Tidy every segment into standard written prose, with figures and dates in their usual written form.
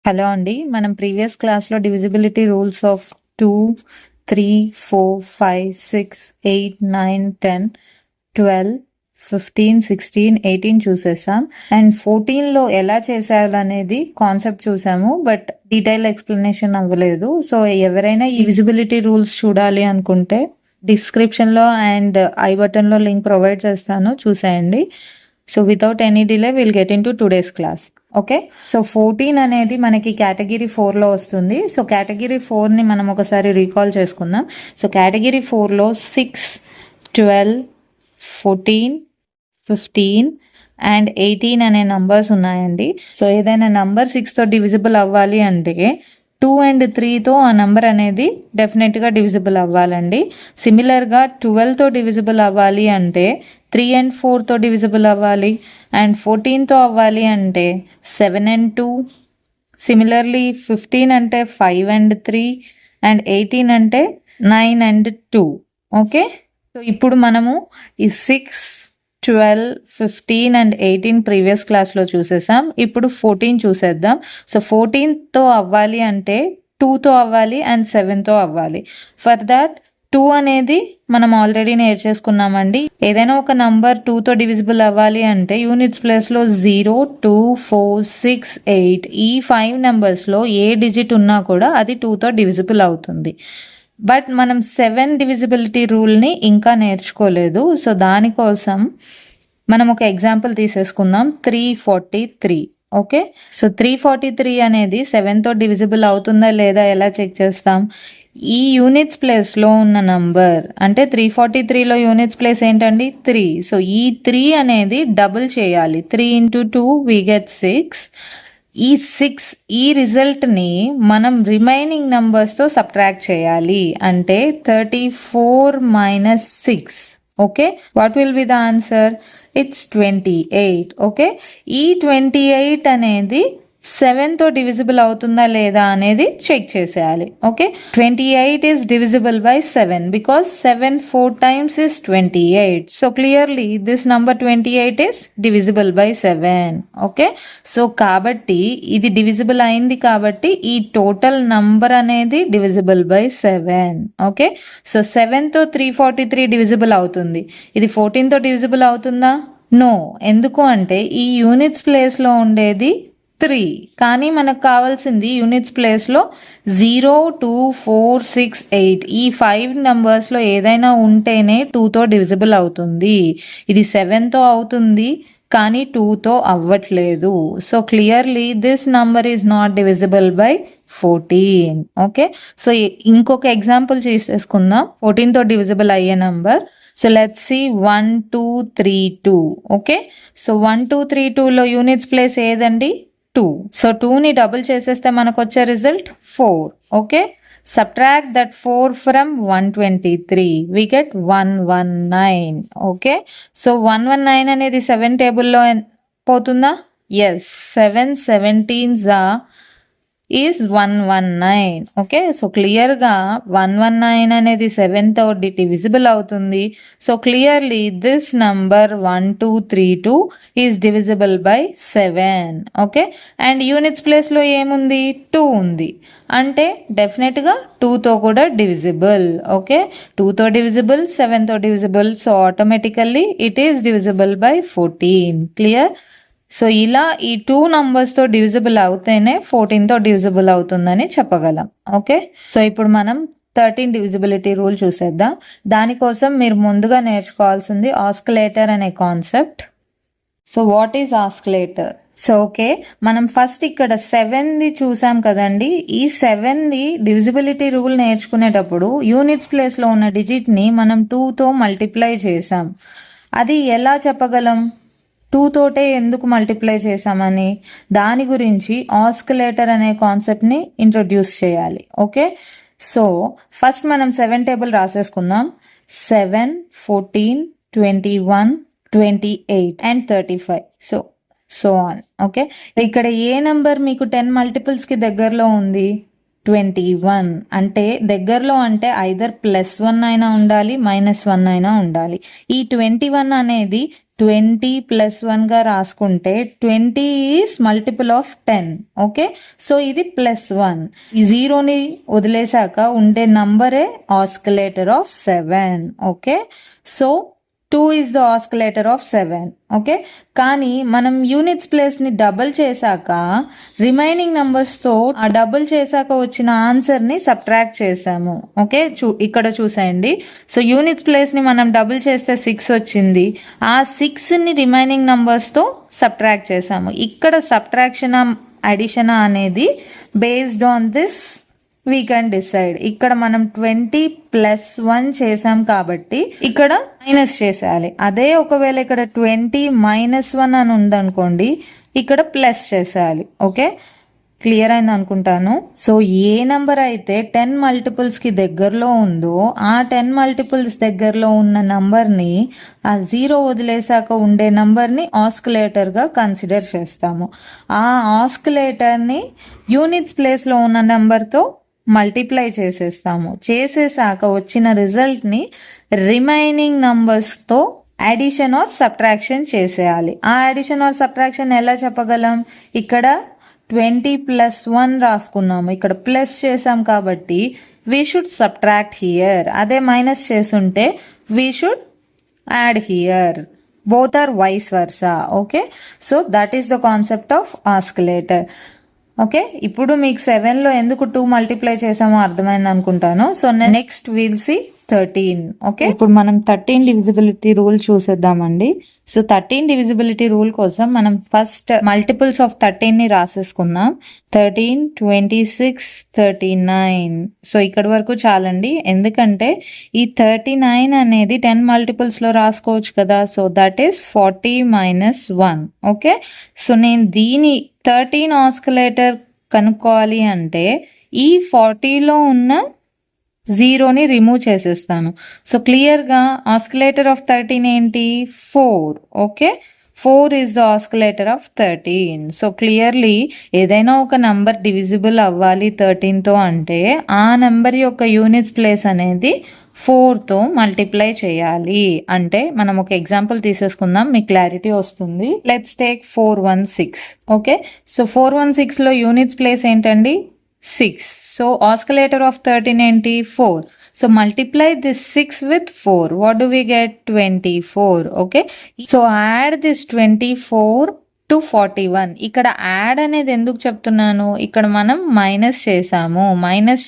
Hello అండి. మనం previous క్లాస్లో డివిజిబిలిటీ రూల్స్ ఆఫ్ 2, 3, 4, 5, 6, 8, 9, 10, 12, 15, 16, 18 చూసేసాం. అండ్ 14లో ఎలా చేశారనేది కాన్సెప్ట్ చూసాము, బట్ డీటెయిల్ ఎక్స్ప్లెనేషన్ అవ్వలేదు. సో ఎవరైనా ఈ డివిజిబిలిటీ రూల్స్ చూడాలి అనుకుంటే డిస్క్రిప్షన్లో అండ్ ఐ బటన్లో లింక్ ప్రొవైడ్ చేస్తాను, చూసేయండి. So without any delay will get in to today's class. Okay, so 14 అనేది మనకి కేటగిరీ 4లో వస్తుంది. సో కేటగిరీ 4ని మనం ఒకసారి రీకాల్ చేసుకుందాం. సో కేటగిరీ 4లో 6, 12, 14, 15 అండ్ 18 అనే నంబర్స్ ఉన్నాయండి. సో ఏదైనా నంబర్ 6తో డివిజిబుల్ అవ్వాలి అంటే 2 and 3తో ఆ నంబర్ అనేది డెఫినెట్గా డివిజిబుల్ అవ్వాలండి. సిమిలర్గా 12తో డివిజిబుల్ అవ్వాలి అంటే 3 and 4తో డివిజిబుల్ అవ్వాలి. అండ్ 14తో అవ్వాలి అంటే 7 and 2. సిమిలర్లీ 15 అంటే 5 and 3 అండ్ 18 అంటే 9 and 2. ఓకే, సో ఇప్పుడు మనము ఈ 6, 12, 15 అండ్ 18 ప్రీవియస్ క్లాస్లో చూసేసాం. ఇప్పుడు 14 చూసేద్దాం. సో 14తో అవ్వాలి అంటే 2తో అవ్వాలి అండ్ 7తో అవ్వాలి. ఫర్ దాట్ 2 అనేది మనం ఆల్రెడీ నేర్చేసుకున్నామండి. ఏదైనా ఒక నంబర్ 2తో డివిజిబుల్ అవ్వాలి అంటే యూనిట్స్ ప్లేస్లో 0, 2, 4, 6, 8 ఈ 5 నెంబర్స్లో ఏ డిజిట్ ఉన్నా కూడా అది 2తో డివిజిబుల్ అవుతుంది. బట్ మనం 7 డివిజిబిలిటీ రూల్ని ఇంకా నేర్చుకోలేదు. సో దానికోసం మనం ఒక ఎగ్జాంపుల్ తీసేసుకుందాం. 343. ఓకే, సో 343 అనేది 7తో డివిజిబుల్ అవుతుందా లేదా ఎలా చెక్ చేస్తాం? ఈ యూనిట్స్ ప్లేస్లో ఉన్న నంబర్ అంటే 343లో యూనిట్స్ ప్లేస్ ఏంటండి? 3. సో ఈ 3 అనేది డబుల్ చేయాలి. 3 into 2 we get 6. ఈ 6 ఈ రిజల్ట్ని మనం రిమైనింగ్ నంబర్స్తో సబ్ట్రాక్ట్ చేయాలి. అంటే 34 - 6. Okay, what will be the answer? It's 28. Okay, ఈ 28 అనేది 7తో డివిజిబుల్ అవుతుందా లేదా అనేది చెక్ చేసేయాలి. Okay, 28 is divisible by 7 because 7 4 times is 28. So clearly this number 28 is divisible by 7. Okay, so కాబట్టి ఇది డివిజిబుల్ అయింది కాబట్టి ఈ టోటల్ నంబర్ అనేది డివిజిబుల్ బై 7. ఓకే, సో 7తో 343 డివిజిబుల్ అవుతుంది. ఇది 14తో డివిజిబుల్ అవుతుందా? నో. ఎందుకు అంటే ఈ యూనిట్స్ ప్లేస్లో ఉండేది 3, కానీ మనకు కావాల్సింది యూనిట్స్ ప్లేస్లో 0, 2, 4, 6, 8 ఈ 5 నెంబర్స్లో ఏదైనా ఉంటేనే 2తో డివిజిబుల్ అవుతుంది. ఇది 7తో అవుతుంది కానీ 2తో అవ్వట్లేదు. So clearly this number is not divisible by 14. Okay, so ఇంకొక ఎగ్జాంపుల్ చేసేసుకుందాం 14తో డివిజిబుల్ అయ్యే number. So let's see 1, 2, 3, 2. Okay, so 1, 2, 3, 2లో యూనిట్స్ ప్లేస్ ఏదండి? 2. సో 2ని డబుల్ చేసేస్తే మనకు వచ్చే result 4. Okay, subtract that 4 from 123 we get 119. Okay, so 119 అనేది 7 టేబుల్లో పోతుందా? Yes, 7 17s is 119. Okay, so క్లియర్గా 119 అనేది 7తో డివిజిబుల్ అవుతుంది. So clearly this number 1232 is divisible by 7. Okay, and units ప్లేస్లో ఏముంది? 2 ఉంది. అంటే డెఫినెట్గా 2తో కూడా డివిజిబుల్. ఓకే, 2తో డివిజిబుల్, 7తో divisible. So automatically it is divisible by 14. Clear? So ఇలా ఈ 2 నంబర్స్తో డివిజిబుల్ అవుతేనే 14తో డివిజిబుల్ అవుతుందని చెప్పగలం. ఓకే, సో ఇప్పుడు మనం 13 డివిజిబిలిటీ రూల్ చూసేద్దాం. దానికోసం మీరు ముందుగా నేర్చుకోవాల్సింది ఆస్కిలేటర్ అనే concept. So what is oscillator? So okay, మనం ఫస్ట్ ఇక్కడ 7ది చూసాం కదండి. ఈ 7ది డివిజిబిలిటీ రూల్ నేర్చుకునేటప్పుడు యూనిట్స్ ప్లేస్లో ఉన్న డిజిట్ని మనం 2తో మల్టిప్లై చేసాం. అది ఎలా చెప్పగలం? 2 తోటే ఎందుకు మల్టిప్లై చేసామని దాని గురించి ఆస్కిలేటర్ అనే కాన్సెప్ట్ని ఇంట్రొడ్యూస్ చేయాలి. ఓకే, సో ఫస్ట్ మనం 7 టేబుల్ రాసేసుకుందాం. 7, 14, 21, 28 అండ్ 35. So on. ఓకే, ఇక్కడ ఏ నెంబర్ మీకు 10 మల్టిపుల్స్కి దగ్గరలో ఉంది? 21 అంటే దగ్గరలో అంటే ఐదర్ +1 అయినా ఉండాలి -1 అయినా ఉండాలి. ఈ 21 అనేది 20 + 1 గా రాసుకుంటే 20 is multiple of 10. Okay, so ఇది +1. ఈ జీరోని వదిలేసాక ఉండే నంబరే oscillator of 7. Okay, so 2 is the oscillator of 7. Okay, కానీ మనం యూనిట్స్ ప్లేస్ని డబుల్ చేశాక రిమైనింగ్ నంబర్స్తో ఆ డబుల్ చేశాక వచ్చిన ఆన్సర్ని సబ్ట్రాక్ట్ చేసాము. ఓకే, ఇక్కడ చూసేయండి. సో యూనిట్స్ ప్లేస్ని మనం డబుల్ చేస్తే 6 వచ్చింది. ఆ 6ని రిమైనింగ్ నంబర్స్తో సబ్ట్రాక్ట్ చేసాము. ఇక్కడ సబ్ట్రాక్షన్ అడిషన్ అనేది based on this we can decide. ఇక్కడ మనం 20 + 1 చేసాం కాబట్టి ఇక్కడ మైనస్ చేసేయాలి. అదే ఒకవేళ ఇక్కడ 20 - 1 అని ఉందనుకోండి, ఇక్కడ ప్లస్ చేసేయాలి. ఓకే, క్లియర్ అయింది అనుకుంటాను. సో ఏ నంబర్ అయితే 10 మల్టిపుల్స్కి దగ్గరలో ఉందో ఆ 10 మల్టిపుల్స్ దగ్గరలో ఉన్న నంబర్ని ఆ 0 వదిలేసాక ఉండే నంబర్ని ఆస్కిలేటర్గా కన్సిడర్ చేస్తాము. ఆ ఆస్కిలేటర్ని యూనిట్స్ ప్లేస్లో ఉన్న నెంబర్తో మల్టిప్లై చేసేస్తాము. చేసేసాక వచ్చిన రిజల్ట్ని రిమైనింగ్ నంబర్స్తో అడిషన్ ఆర్ సబ్ట్రాక్షన్ చేసేయాలి. ఆ అడిషన్ ఆర్ సబ్ట్రాక్షన్ ఎలా చెప్పగలం? ఇక్కడ 20 + 1 రాసుకున్నాము, ఇక్కడ ప్లస్ చేసాం కాబట్టి వీ షుడ్ సబ్ట్రాక్ట్ హియర్. అదే మైనస్ చేస్తుంటే we should add here. Both are vice versa. Okay, so that is the concept of oscillator. Okay, ఇప్పుడు మీకు 7లో ఎందుకు 2 మల్టిప్లై చేసామో అర్థమైంది అనుకుంటాను. So next will see 13. Okay, ఇప్పుడు మనం 13 డివిజిబిలిటీ రూల్ చూసేద్దామండి. సో 13 డివిజిబిలిటీ రూల్ కోసం మనం ఫస్ట్ మల్టిపుల్స్ ఆఫ్ 13ని రాసేసుకుందాం. 13, 26, 39. సో ఇక్కడి వరకు చాలండి, ఎందుకంటే ఈ 39 అనేది 10 మల్టిపుల్స్లో రాసుకోవచ్చు కదా. So that is 40 - 1. Okay, so నేను దీని 13 ఆస్కిలేటర్ కనుక్కోవాలి అంటే ఈ 40లో ఉన్న 0ని రిమూవ్ చేసేస్తాను. సో క్లియర్గా ఆస్కిలేటర్ ఆఫ్ 13 ఏంటి? 4. Okay, 4 is the oscillator of 13. So clearly ఏదైనా ఒక నంబర్ డివిజిబుల్ అవ్వాలి 13తో అంటే ఆ నెంబర్ యొక్క యూనిట్స్ ప్లేస్ అనేది 4తో మల్టిప్లై చేయాలి. అంటే మనం ఒక ఎగ్జాంపుల్ తీసేసుకుందాం, మీకు క్లారిటీ వస్తుంది. Let's take 416. ఓకే, సో 416లో యూనిట్స్ ప్లేస్ ఏంటండి? 6. సో ఆస్కిలేటర్ ఆఫ్ 13 ఏంటి? 4. So multiply this 6 with 4. What do we get? 24. Okay, so add this 24 to 41. ఇక్కడ యాడ్ అనేది ఎందుకు చెప్తున్నాను? ఇక్కడ మనం మైనస్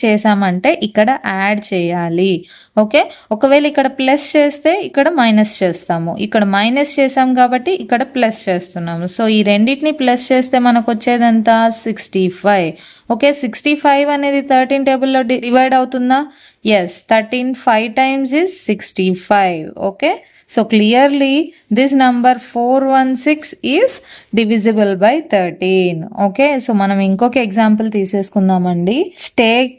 చేసామంటే ఇక్కడ యాడ్ చేయాలి. ఓకే, ఒకవేళ ఇక్కడ ప్లస్ చేస్తే ఇక్కడ మైనస్ చేస్తాము. ఇక్కడ మైనస్ చేసాం కాబట్టి ఇక్కడ ప్లస్ చేస్తున్నాము. సో ఈ రెండింటిని ప్లస్ చేస్తే మనకు వచ్చేదంతా 65. ఓకే, 65 అనేది 13 టేబుల్లో డివైడ్ అవుతుందా? Yes, 13 5 times is 65. Okay, so clearly this number 416 is divisible by 13. Okay, so మనం ఇంకొక ఎగ్జాంపుల్ తీసేసుకుందామండి. Take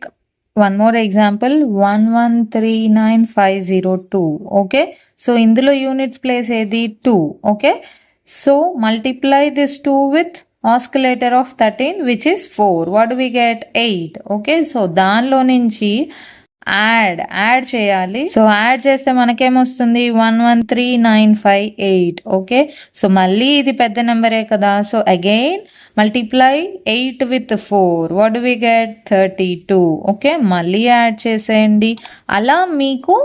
one more example 1139502. Okay, so ఇందులో యూనిట్స్ ప్లేస్ ఏది? 2. Okay, so multiply this 2 with oscillator of 13 which is 4. What do we get? 8. Okay, so దానిలో నుంచి add చేయాలి. So add చేస్తే మనకేమొస్తుంది? 113,958. Okay, so మళ్ళీ ఇది పెద్ద నెంబరే కదా. So again multiply 8 with 4. What do we get? 32. Okay, మళ్ళీ యాడ్ చేసేయండి. అలా మీకు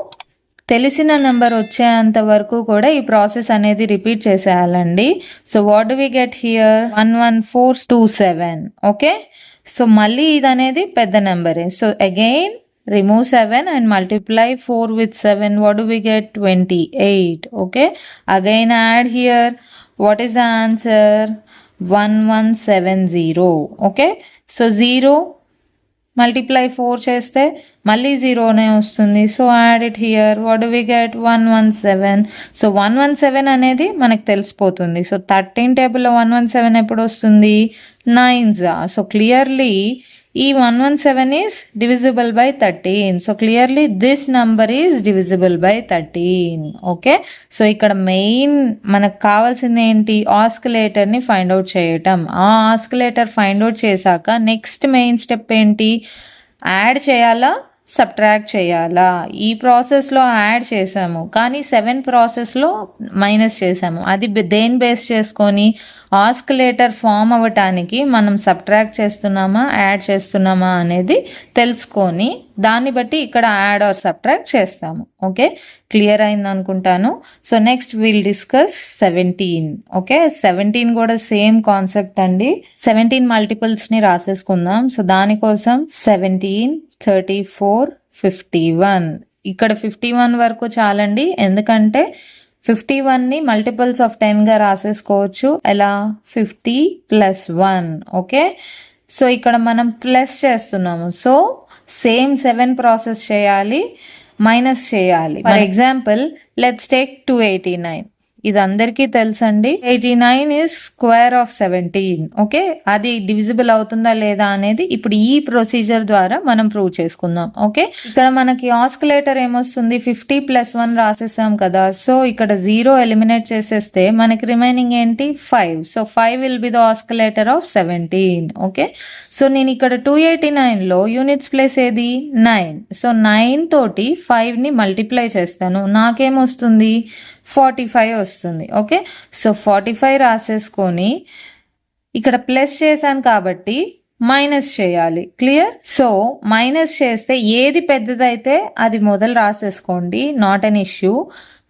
తెలిసిన నెంబర్ వచ్చేంత వరకు కూడా ఈ ప్రాసెస్ అనేది రిపీట్ చేసేయాలండి. So what do we get here? 11427. Okay, so మళ్ళీ ఇది అనేది పెద్ద నెంబరే. So again remove 7 and multiply 4 with 7. What do we get? 28. Okay, again add here. What is the answer? 1170. Okay, so 0 multiply 4 చేస్తే మళ్ళీ 0నే వస్తుంది. So add it here. What do we get? 117. So 117 అనేది మనకు తెలిసిపోతుంది. సో 13 టేబుల్లో 117 ఎప్పుడు వస్తుంది? 9s. సో క్లియర్లీ ఈ 117 is divisible by 13. So clearly this number is divisible by 13. Okay, so ఇక్కడ మెయిన్ మనకు కావాల్సింది ఏంటి? ఆస్కిలేటర్ని ఫైండ్ అవుట్ చేయటం. ఆ ఆస్కిలేటర్ ఫైండ్ అవుట్ చేశాక నెక్స్ట్ మెయిన్ స్టెప్ ఏంటి? యాడ్ చేయాలా సబ్ట్రాక్ట్ చేయాలా? ఈ ప్రాసెస్లో యాడ్ చేసాము, కానీ 7 ప్రాసెస్లో మైనస్ చేసాము. అది దేని బేస్ చేసుకొని ఆస్కిలేటర్ ఫామ్ అవ్వటానికి మనం సబ్ట్రాక్ట్ చేస్తున్నామా యాడ్ చేస్తున్నామా అనేది తెలుసుకొని దాన్ని బట్టి ఇక్కడ యాడ్ ఆర్ సబ్ట్రాక్ట్ చేస్తాము. ఓకే, క్లియర్ అయింది అనుకుంటాను. So next will discuss 17. Okay, 17 కూడా సేమ్ కాన్సెప్ట్ అండి. 17 మల్టిపుల్స్ని రాసేసుకుందాం. సో దానికోసం 17, 34, 51. ఇక్కడ 51 వరకు చాలండి, ఎందుకంటే 51ని మల్టిపుల్స్ ఆఫ్ 10గా రాసేసుకోవచ్చు. ఎలా? 50 + 1. ఓకే, సో ఇక్కడ మనం ప్లస్ చేస్తున్నాము. సో సేమ్ 7 ప్రాసెస్ చేయాలి, మైనస్ చేయాలి. For example let's take 289. ఇది అందరికీ తెలుసండి. 89 is స్క్వేర్ ఆఫ్ 17. ఓకే, అది డివిజిబుల్ అవుతుందా లేదా అనేది ఇప్పుడు ఈ ప్రొసీజర్ ద్వారా మనం ప్రూవ్ చేసుకుందాం. ఓకే, ఇక్కడ మనకి ఆస్కిలేటర్ ఏమొస్తుంది? 50 + 1 రాసేసాం కదా. సో ఇక్కడ 0 ఎలిమినేట్ చేసేస్తే మనకి రిమైనింగ్ ఏంటి? 5. So 5 will be the oscillator of 17. Okay, so నేను ఇక్కడ 289లో యూనిట్స్ ప్లేస్ ఏది? 9. సో 9 తోటి 5ని మల్టిప్లై చేస్తాను, నాకేమొస్తుంది? 45 వస్తుంది. ఓకే, సో 45 రాసేసుకొని ఇక్కడ ప్లస్ చేశాను కాబట్టి మైనస్ చేయాలి. క్లియర్? సో మైనస్ చేస్తే ఏది పెద్దదైతే అది మొదలు రాసేసుకోండి, నాట్ అన్ ఇష్యూ.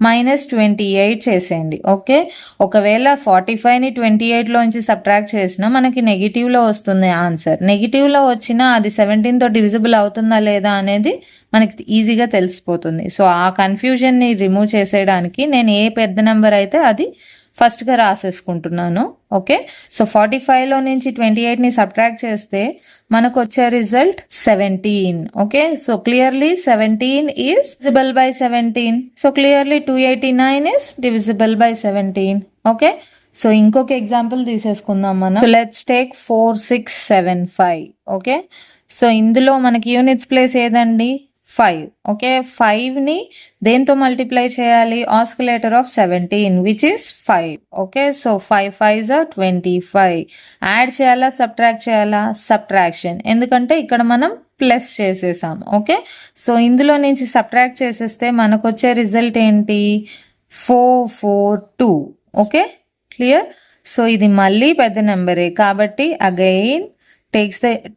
-28 చేసేయండి. ఓకే, ఒకవేళ 45ని 28లోంచి సబ్ట్రాక్ట్ చేసినా మనకి నెగిటివ్లో వస్తుంది ఆన్సర్. నెగిటివ్లో వచ్చినా అది 17తో డివిజిబుల్ అవుతుందా లేదా అనేది మనకి ఈజీగా తెలిసిపోతుంది. సో ఆ కన్ఫ్యూజన్ని రిమూవ్ చేసేయడానికి నేను ఏ పెద్ద నెంబర్ అయితే అది ఫస్ట్గా రాసేసుకుంటున్నాను. ఓకే, సో 45లో నుంచి 28ని సబ్ట్రాక్ట్ చేస్తే మనకు వచ్చే result 17. Okay, so clearly 17 is divisible by 17. So clearly 289 is divisible by 17. Okay, so ఇంకొక ఎగ్జాంపుల్ తీసేసుకుందాం మనం. So let's take 4675. Okay, so ఇందులో మనకి యూనిట్స్ ప్లేస్ ఏదండి? 5. ఓకే, 5ని దేంతో మల్టిప్లై చేయాలి? Oscillator of 17 which is 5. Okay, so 5 5s are 25. Add చేయాలా సబ్ట్రాక్ట్ చేయాలా? సబ్ట్రాక్షన్, ఎందుకంటే ఇక్కడ మనం ప్లస్ చేసేసాం. ఓకే, సో ఇందులో నుంచి సబ్ట్రాక్ట్ చేసేస్తే మనకు వచ్చే రిజల్ట్ ఏంటి? 442. Okay, clear? సో ఇది మళ్ళీ పెద్ద నెంబరే కాబట్టి again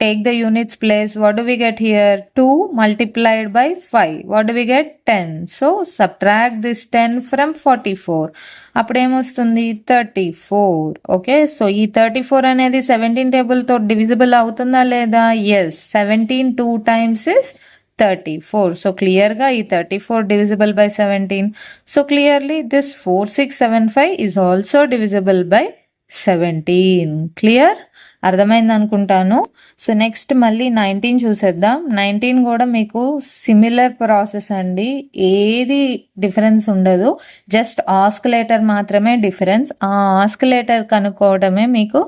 take the units place. What do we get here? 2 multiplied by 5. What do we get? 10. So subtract this 10 from 44. అప్పుడేమొస్తుంది? 34. Okay, so ఈ 34 అనేది 17 టేబుల్తో డివిజిబుల్ అవుతుందా లేదా? Yes, 17 2 times is 34. సో క్లియర్గా ఈ 34 divisible by 17. So clearly this 4675 is also divisible by 17. Clear? అర్థమైంది అనుకుంటాను. So next మళ్ళీ 19 చూసేద్దాం. 19 కూడా మీకు సిమిలర్ ప్రాసెస్ అండి, ఏది డిఫరెన్స్ ఉండదు, జస్ట్ ఆస్కిలేటర్ మాత్రమే డిఫరెన్స్. ఆ ఆస్కిలేటర్ కనుక్కోవడమే మీకు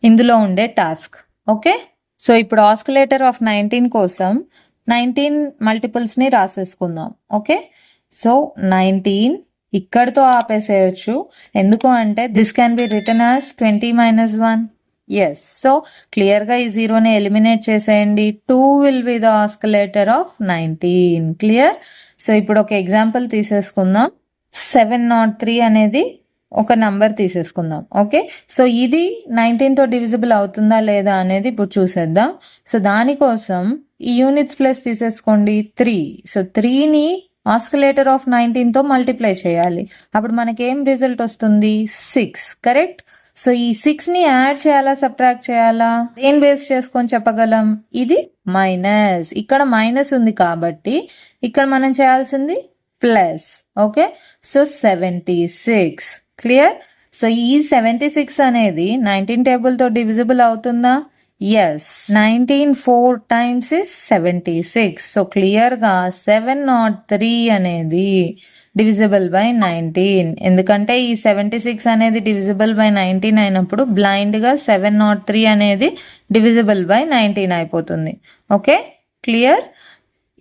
ఇందులో ఉండే టాస్క్. ఓకే, సో ఇప్పుడు ఆస్కిలేటర్ ఆఫ్ 19 కోసం 19 మల్టిపుల్స్ని రాసేసుకుందాం. ఓకే, సో 19 ఇక్కడితో ఆపేసేయచ్చు, ఎందుకు అంటే this can be return as 20 - 1. Yes, so క్లియర్గా ఈ 0ని ఎలిమినేట్ చేసేయండి. 2 will be the oscillator of 19. Clear? So ఇప్పుడు ఒక ఎగ్జాంపుల్ తీసేసుకుందాం. 703 అనేది ఒక నంబర్ తీసేసుకుందాం. ఓకే, సో ఇది 19తో డివిజిబుల్ అవుతుందా లేదా అనేది ఇప్పుడు చూసేద్దాం. సో దానికోసం ఈ యూనిట్స్ ప్లస్ తీసేసుకోండి 3. సో 3ని ఆస్కిలేటర్ ఆఫ్ 19తో మల్టిప్లై చేయాలి. అప్పుడు మనకేం రిజల్ట్ వస్తుంది? 6. కరెక్ట్? సో ఈ 6ని యాడ్ చేయాలా సబ్ట్రాక్ట్ చేయాలా? ఏం బేస్ చేసుకొని చెప్పగలం? ఇది మైనస్, ఇక్కడ మైనస్ ఉంది కాబట్టి ఇక్కడ మనం చేయాల్సింది plus. Okay, so 76. Clear? So ఈ 76 అనేది 19 టేబుల్తో డివిజిబుల్ అవుతుందా? Yes, 19 4 times is 76. సో క్లియర్గా 703 అనేది డివిజిబుల్ బై 19. ఎందుకంటే ఈ 76 అనేది డివిజిబుల్ బై 19 అయినప్పుడు బ్లైండ్గా 703 అనేది డివిజిబుల్ బై 19 అయిపోతుంది. Okay, clear?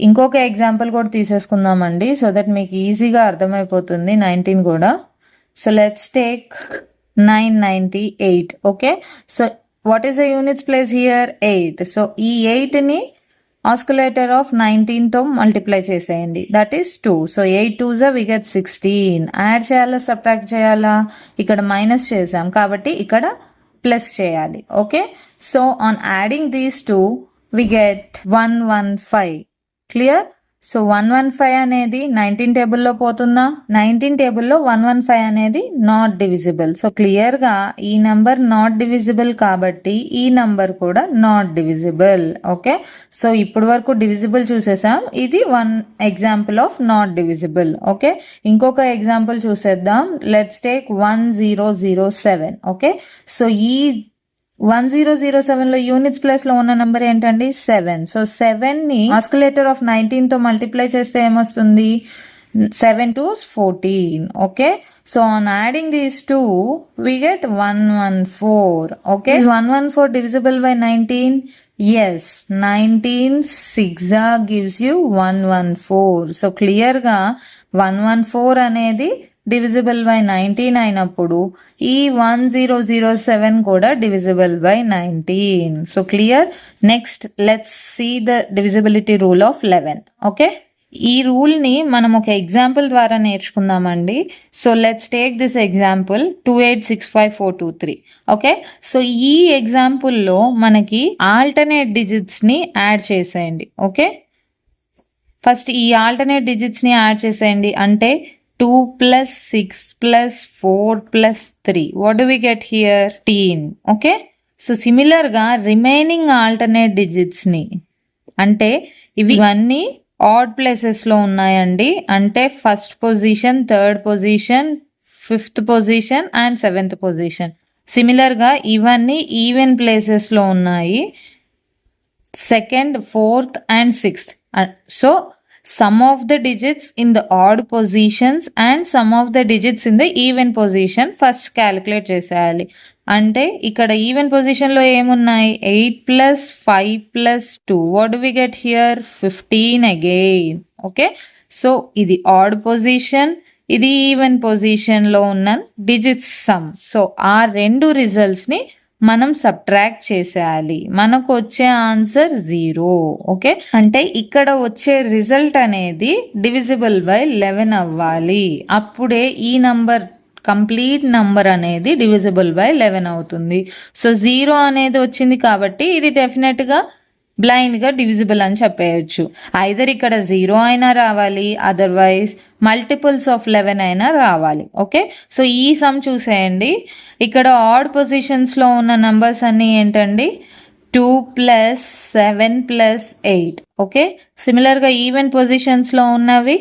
ఇంకొక ఎగ్జాంపుల్ కూడా తీసేసుకుందామండి, సో దట్ మీకు ఈజీగా అర్థమైపోతుంది 19 కూడా. So let's take 998. Okay, so what is the units place here? 8. So ఈ 8ని ఆస్కులేటర్ ఆఫ్ 19 తో మల్టిప్లై చేసేయండి, that is 2. So 8 2s we get 16. Add చేయాలా సబ్ట్రాక్ట్ చేయాలా? ఇక్కడ మైనస్ చేసాం కాబట్టి ఇక్కడ ప్లస్ చేయాలి. Okay, so on adding these 2 we get 115. Clear? So 115 అనేది 19 టేబుల్లో పోతుందా? 19 టేబుల్లో 115 అనేది నాట్ డివిజిబుల్. సో క్లియర్ గా ఈ నంబర్ నాట్ డివిజిబుల్ కాబట్టి ఈ నంబర్ కూడా నాట్ డివిజిబుల్. ఓకే, సో ఇప్పటి వరకు డివిజిబుల్ చూసేసాం, ఇది one example of not divisible. Okay, ఇంకొక ఎగ్జాంపుల్ చూసేద్దాం. Let's take 1007. ఓకే, సో ఈ 1007 లో యూనిట్స్ ప్లేస్ లో ఉన్న నంబర్ ఏంటండి? 7. సో 7 ని ఆస్కులేటర్ ఆఫ్ 19 తో మల్టిప్లై చేస్తే ఏమొస్తుంది? 7 2s 14. Okay, so on adding these 2 we get 114. Okay, is 114 divisible by 19? Yes, 19 6 gives you 114. So clear గా 114 అనేది డివిజిబుల్ బై 19 అయినప్పుడు ఈ 1007 కూడా divisible by 19. So clear? Next let's see the divisibility rule of 11. Okay, ఈ rule ని మనం ఒక example ద్వారా నేర్చుకుందామండి. So let's take this example 2865423. Okay, so ఈ ఎగ్జాంపుల్లో మనకి ఆల్టర్నేట్ డిజిట్స్ ని యాడ్ చేసేయండి. ఓకే, ఫస్ట్ ఈ ఆల్టర్నేట్ డిజిట్స్ ని యాడ్ చేసేయండి. అంటే 2 plus 6 plus 4 plus 3. What do we get here? 13. Okay, so similar గా రిమైనింగ్ ఆల్టర్నేట్ డిజిట్స్ ని, అంటే ఇవన్నీ ఆడ్ ప్లేసెస్ లో ఉన్నాయండి. అంటే first position, third position, fifth position and seventh position. Similar గా ఇవన్నీ ఈవెన్ ప్లేసెస్ లో ఉన్నాయి, second, fourth and sixth. So sum of the digits in the odd positions and sum of the digits in the even position first calculate చేసేయాలి. అంటే ఇక్కడ even position లో ఏమున్నాయి? 8 plus 5 plus 2. what do we get here? 15 again. Okay, so ఇది add position, ఇది even position లో ఉన్న digits some. So ఆ రెండు రిజల్ట్స్ ని మనం సబ్ట్రాక్ట్ చేసేయాలి, మనకు వచ్చే ఆన్సర్ 0. ఓకే, అంటే ఇక్కడ వచ్చే రిజల్ట్ అనేది డివిజిబుల్ బై 11 అవ్వాలి. అప్పుడే ఈ నంబర్ కంప్లీట్ నంబర్ అనేది డివిజిబుల్ బై 11 అవుతుంది. సో 0 అనేది వచ్చింది కాబట్టి ఇది డెఫినెట్ గా బ్లైండ్ గా డివిజిబుల్ అని చెప్పేయచ్చు. ఐదర్ ఇక్కడ 0 అయినా రావాలి, అదర్వైజ్ మల్టిపుల్స్ ఆఫ్ 11 అయినా రావాలి. ఓకే, సో ఈ సమ్ చూసేయండి. ఇక్కడ ఆడ్ పొజిషన్స్ లో ఉన్న నంబర్స్ అన్ని ఏంటండి? 2 plus 7 plus 8. ఓకే, సిమిలర్ గా ఈవెన్ పొజిషన్స్ లో ఉన్నవి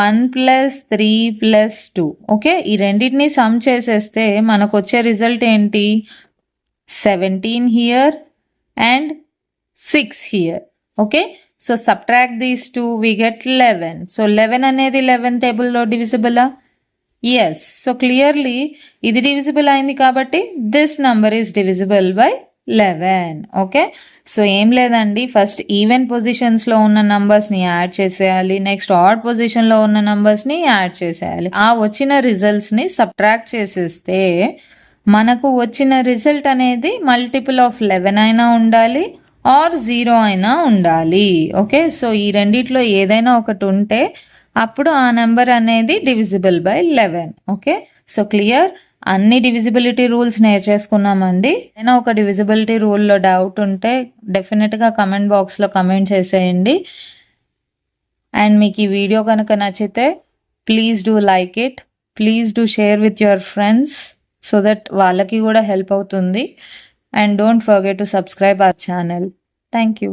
1 plus 3 plus 2. ఓకే, ఈ రెండింటిని సమ్ చేసేస్తే మనకు వచ్చే రిజల్ట్ ఏంటి? 17 here and 6 here. Okay, so subtract these two, we get 11. So 11 అనేది 11 టేబుల్ లో డివిజిబుల్? yes. so clearly ఇది డివిజిబుల్ అయింది కాబట్టి this number is divisible by 11. Okay, so ఏం లేదండి, ఫస్ట్ ఈవెన్ పొజిషన్స్ లో ఉన్న నంబర్స్ ని యాడ్ చేసేయాలి, నెక్స్ట్ ఆడ్ పొజిషన్ లో ఉన్న నంబర్స్ ని యాడ్ చేసేయాలి. ఆ వచ్చిన రిజల్ట్స్ ని సబ్ట్రాక్ట్ చేసేస్తే మనకు వచ్చిన రిజల్ట్ అనేది మల్టిపుల్ ఆఫ్ 11 అయినా ఉండాలి ఆర్ 0 అయినా ఉండాలి. ఓకే, సో ఈ రెండిట్లో ఏదైనా ఒకటి ఉంటే అప్పుడు ఆ నెంబర్ అనేది divisible by 11. Okay, so clear? అన్ని డివిజిబిలిటీ రూల్స్ నేర్చేసుకున్నామండి. ఏదైనా ఒక డివిజిబిలిటీ రూల్లో డౌట్ ఉంటే డెఫినెట్గా కమెంట్ బాక్స్లో కమెంట్ చేసేయండి. అండ్ మీకు ఈ వీడియో కనుక నచ్చితే please do like it, please do share with your friends so that వాళ్ళకి కూడా హెల్ప్ అవుతుంది. And don't forget to subscribe our channel. Thank you.